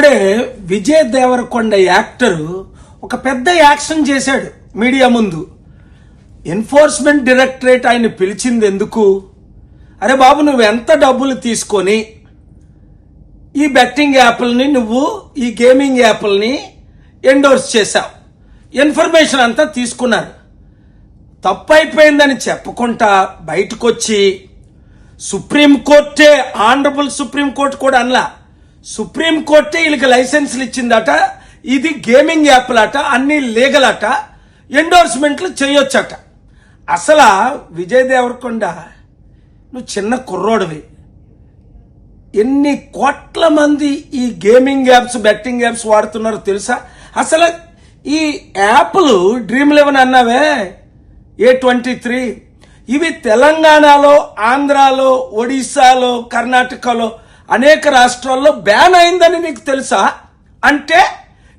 ఇప్పుడే విజయ్ దేవరకొండ యాక్టరు ఒక పెద్ద యాక్షన్ చేశాడు మీడియా ముందు. ఎన్ఫోర్స్మెంట్ డైరెక్టరేట్ ఆయన పిలిచింది ఎందుకు? అరే బాబు, నువ్వు ఎంత డబ్బులు తీసుకొని ఈ బెట్టింగ్ యాప్లని, నువ్వు ఈ గేమింగ్ యాప్లని ఎండోర్స్ చేశావు, ఇన్ఫర్మేషన్ అంతా తీసుకున్నారు. తప్పైపోయిందని చెప్పకుండా బయటకు వచ్చి సుప్రీంకోర్టే, ఆనరబుల్ సుప్రీంకోర్టు కూడా అనలా, సుప్రీంకోర్టే వీళ్ళకి లైసెన్స్లు ఇచ్చిందట, ఇది గేమింగ్ యాప్లట, అన్ని లీగల్ అట, ఎండోర్స్మెంట్లు చేయొచ్చట. అసలు విజయ్ దేవరకొండ, నువ్వు చిన్న కుర్రోడివి, ఎన్ని కోట్ల మంది ఈ గేమింగ్ యాప్స్, బెట్టింగ్ యాప్స్ వాడుతున్నారో తెలుసా? అసలు ఈ యాప్లు Dream11 అన్నావే, A23, ఇవి తెలంగాణలో, ఆంధ్రాలో, ఒడిశాలో, కర్ణాటకలో అనేక రాష్ట్రాల్లో బ్యాన్ అయిందని నీకు తెలుసా? అంటే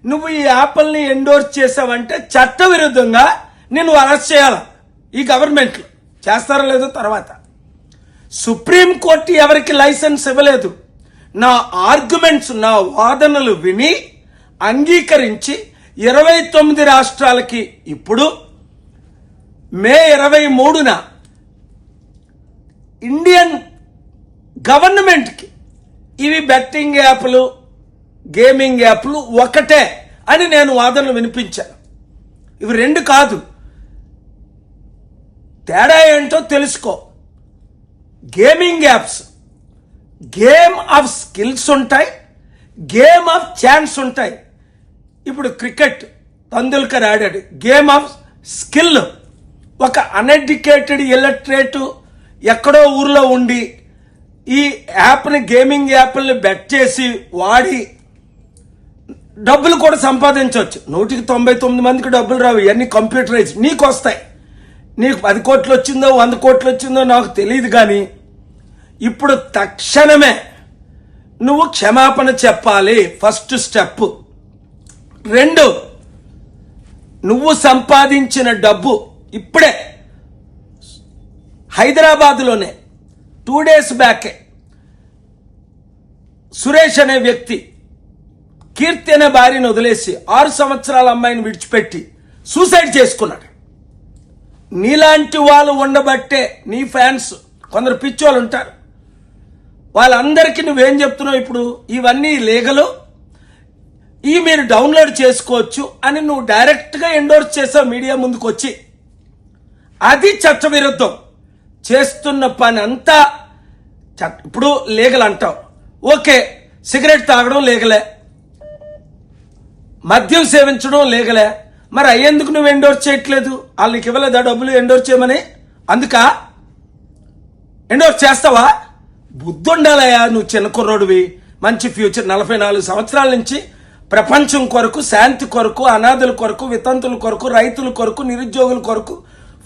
నువ్వు ఈ యాప్ల్ని ఎండోర్స్ చేసావంటే చట్టవిరుద్ధంగా నిన్ను అరెస్ట్ చేయాల ఈ గవర్నమెంట్లు. చేస్తారో లేదో తర్వాత. సుప్రీంకోర్టు ఎవరికి లైసెన్స్ ఇవ్వలేదు. నా ఆర్గ్యుమెంట్స్, నా వాదనలు విని అంగీకరించి 29 రాష్ట్రాలకి ఇప్పుడు మే 23న ఇండియన్ గవర్నమెంట్కి ఇవి బెట్టింగ్ యాప్లు, గేమింగ్ యాప్లు ఒకటే అని నేను వాదనలు వినిపించాను. ఇవి రెండు కాదు. తేడా ఏంటో తెలుసుకో. Gaming apps game of skills ఉంటాయి, గేమ్ ఆఫ్ ఛాన్స్ ఉంటాయి. ఇప్పుడు క్రికెట్ తందుల్కర్ ఆడాడు, గేమ్ ఆఫ్ స్కిల్. ఒక అన్ఎడ్యుకేటెడ్ ఇల్లటరేట్ ఎక్కడో ఊర్లో ఉండి ఈ యాప్ని, గేమింగ్ యాప్ని బెట్ చేసి వాడి డబ్బులు కూడా సంపాదించవచ్చు. 199 మందికి డబ్బులు రావు, ఇవన్నీ కంప్యూటరైజ్. నీకు వస్తాయి. నీకు 10 కోట్లు వచ్చిందో 100 కోట్లు వచ్చిందో నాకు తెలియదు, కానీ ఇప్పుడు తక్షణమే నువ్వు క్షమాపణ చెప్పాలి. First step. 2, నువ్వు సంపాదించిన డబ్బు ఇప్పుడే హైదరాబాద్లోనే 2 డేస్ బ్యాకే సురేష్ అనే వ్యక్తి కీర్తి అనే భార్యను వదిలేసి 6 సంవత్సరాల అమ్మాయిని విడిచిపెట్టి సూసైడ్ చేసుకున్నాడు. నీలాంటి వాళ్ళు ఉండబట్టే, నీ ఫ్యాన్స్ కొందరు పిచ్చోళ్ళు ఉంటారు, వాళ్ళందరికీ నువ్వేం చెప్తున్నావు? ఇప్పుడు ఇవన్నీ లీగలు, ఈ మీరు డౌన్లోడ్ చేసుకోవచ్చు అని నువ్వు డైరెక్ట్గా ఎండోర్స్ చేసావు మీడియా ముందుకు వచ్చి. అది చట్టవిరుద్ధం. చేస్తున్న పని అంతా ఇప్పుడు లీగల్ అంటావు. ఓకే, సిగరెట్ తాగడం లీగలే, మద్యం సేవించడం లీగలే, మరి అయ్యేందుకు నువ్వు ఎండోర్స్ చేయట్లేదు? వాళ్ళకి ఇవ్వలేదా డబ్బులు ఎండోర్స్ చేయమని? అందుకా ఎండోర్స్ చేస్తావా? బుద్ధి ఉండాలయా. నువ్వు చిన్న కుర్రోడివి, మంచి ఫ్యూచర్. 44 సంవత్సరాల నుంచి ప్రపంచం కొరకు, శాంతి కొరకు, అనాథుల కొరకు, వితంతుల కొరకు, రైతుల కొరకు, నిరుద్యోగుల కొరకు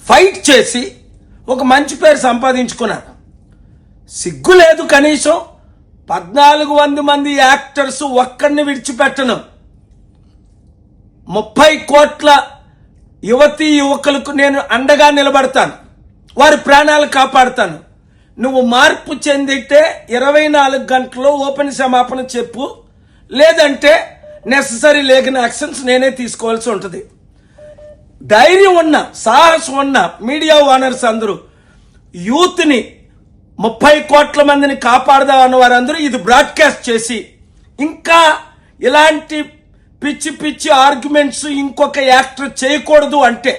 ఫైట్ చేసి ఒక మంచి పేరు సంపాదించుకున్నాను. సిగ్గు లేదు కనీసం? 1400 మంది యాక్టర్స్ ఒక్కడిని విడిచిపెట్టను. 30 కోట్ల యువతీ యువకులకు నేను అండగా నిలబడతాను, వారి ప్రాణాలు కాపాడుతాను. నువ్వు మార్పు చెందితే 24 గంటల్లో ఓపెన్ క్షమాపణ చెప్పు, లేదంటే నెససరీ లీగల్ యాక్షన్స్ నేనే తీసుకోవాల్సి ఉంటుంది. ధైర్యం ఉన్న, సాహసం ఉన్న మీడియా ఓనర్స్ అందరూ యూత్ని, 30 కోట్ల మందిని కాపాడదాం అన్న వారందరూ ఇది బ్రాడ్కాస్ట్ చేసి, ఇంకా ఇలాంటి పిచ్చి పిచ్చి ఆర్గ్యుమెంట్స్ ఇంకొక యాక్టర్ చేయకూడదు అంటే,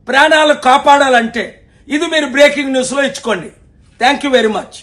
ప్రాణాలు కాపాడాలంటే ఇది మీరు బ్రేకింగ్ న్యూస్లో ఇచ్చుకోండి. Thank you very much.